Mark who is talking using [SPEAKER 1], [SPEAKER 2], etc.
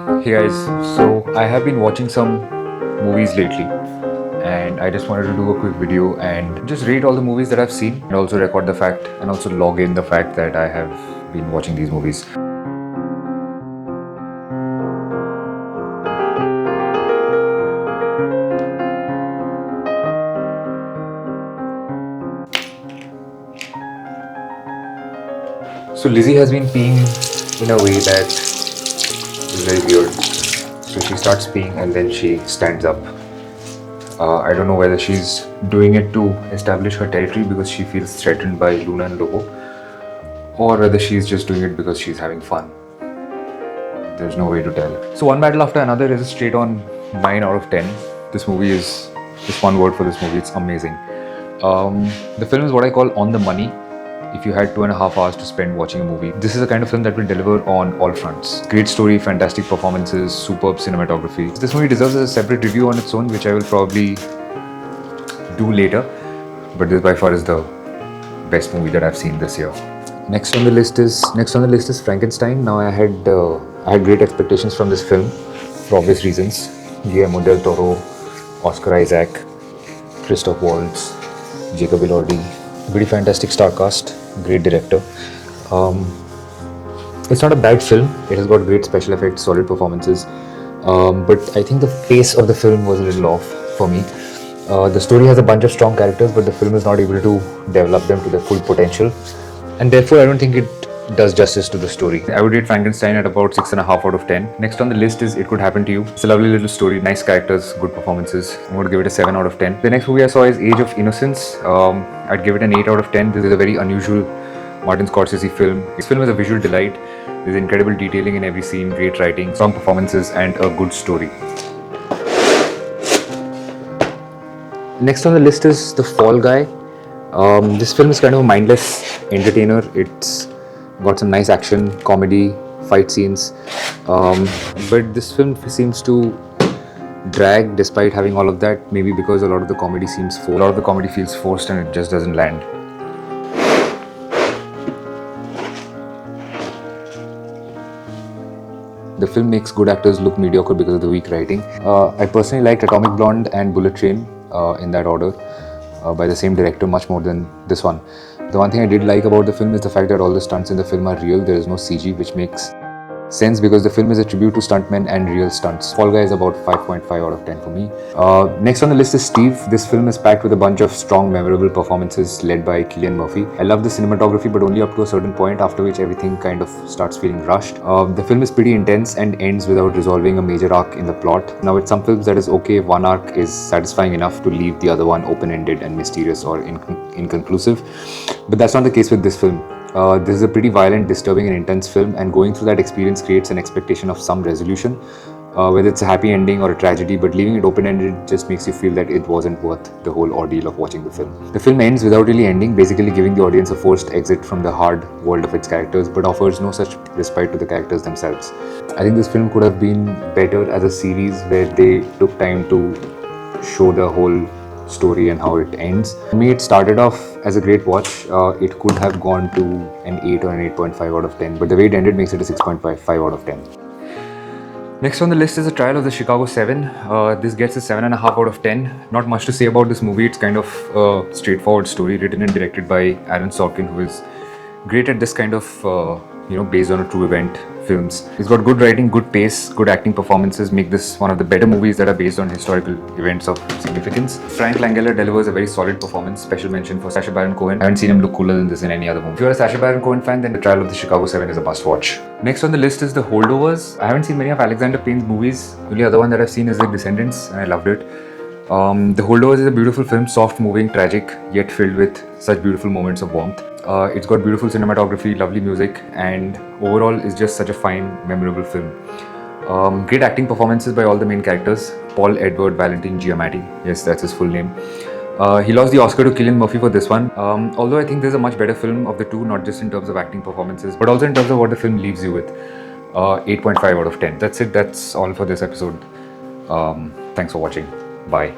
[SPEAKER 1] Hey guys, so I have been watching some movies lately and I just wanted to do a quick video and just rate all the movies that I've seen and also record the fact and also log in the fact that I have been watching these movies. So Lizzie has been peeing in a way that is very weird. So she starts peeing and then she stands up. I don't know whether she's doing it to establish her territory because she feels threatened by Luna and Lobo, or whether she's just doing it because she's having fun. There's no way to tell. So one battle after another is a straight on 9 out of 10. This movie is just one word for this movie. It's amazing. The film is what I call on the money. If you had 2.5 hours to spend watching a movie, this is the kind of film that will deliver on all fronts. Great story, fantastic performances, superb cinematography. This movie deserves a separate review on its own, which I will probably do later. But this by far is the best movie that I've seen this year. Next on the list is Frankenstein. Now I had great expectations from this film for obvious reasons. Guillermo del Toro, Oscar Isaac, Christoph Waltz, Jacob Elordi. Pretty fantastic star cast, great director. It's not a bad film. It has got great special effects, solid performances. But I think the pace of the film was a little off for me. The story has a bunch of strong characters, but the film is not able to develop them to their full potential. And therefore, I don't think it does justice to the story. I would rate Frankenstein at about 6.5 out of 10. Next on the list is It Could Happen to You. It's a lovely little story, nice characters, good performances. I'm going to give it a 7 out of 10. The next movie I saw is Age of Innocence. I'd give it an 8 out of 10. This is a very unusual Martin Scorsese film. This film is a visual delight. There's incredible detailing in every scene, great writing, strong performances, and a good story. Next on the list is The Fall Guy. This film is kind of a mindless entertainer. It's got some nice action, comedy, fight scenes, but this film seems to drag despite having all of that, maybe because a lot of the comedy feels forced and it just doesn't land. The film makes good actors look mediocre because of the weak writing. I personally liked Atomic Blonde and Bullet Train in that order, by the same director, much more than this one. The one thing I did like about the film is the fact that all the stunts in the film are real. There is no CG, which makes sense because the film is a tribute to stuntmen and real stunts. Fall Guy is about 5.5 out of 10 for me. Next on the list is Steve. This film is packed with a bunch of strong, memorable performances led by Cillian Murphy. I love the cinematography, but only up to a certain point, after which everything kind of starts feeling rushed. The film is pretty intense and ends without resolving a major arc in the plot. Now, with some films that is okay if one arc is satisfying enough to leave the other one open-ended and mysterious or inconclusive. But that's not the case with this film. This is a pretty violent, disturbing and intense film, and going through that experience creates an expectation of some resolution, whether it's a happy ending or a tragedy, but leaving it open-ended just makes you feel that it wasn't worth the whole ordeal of watching the film. The film ends without really ending, basically giving the audience a forced exit from the hard world of its characters, but offers no such respite to the characters themselves. I think this film could have been better as a series where they took time to show the whole story and how it ends. For me, it started off as a great watch. It could have gone to an 8 or an 8.5 out of 10, but the way it ended makes it a 6.5 out of 10. Next on the list is The Trial of the Chicago 7. This gets a 7.5 out of 10. Not much to say about this movie. It's kind of a straightforward story written and directed by Aaron Sorkin, who is great at this kind of based on a true event films. It's got good writing, good pace, good acting performances make this one of the better movies that are based on historical events of significance. Frank Langella delivers a very solid performance. Special mention for Sacha Baron Cohen. I haven't seen him look cooler than this in any other movie. If you're a Sacha Baron Cohen fan, then The Trial of the Chicago 7 is a must watch. Next on the list is The Holdovers. I haven't seen many of Alexander Payne's movies. The only other one that I've seen is The Descendants, and I loved it. The Holdovers is a beautiful film, soft, moving, tragic, yet filled with such beautiful moments of warmth. It's got beautiful cinematography, lovely music, and overall is just such a fine, memorable film. Great acting performances by all the main characters. Paul Edward Valentin Giamatti, yes, that's his full name. He lost the Oscar to Cillian Murphy for this one, although I think there's a much better film of the two, not just in terms of acting performances, but also in terms of what the film leaves you with. 8.5 out of 10. That's it, that's all for this episode. Thanks for watching. Bye.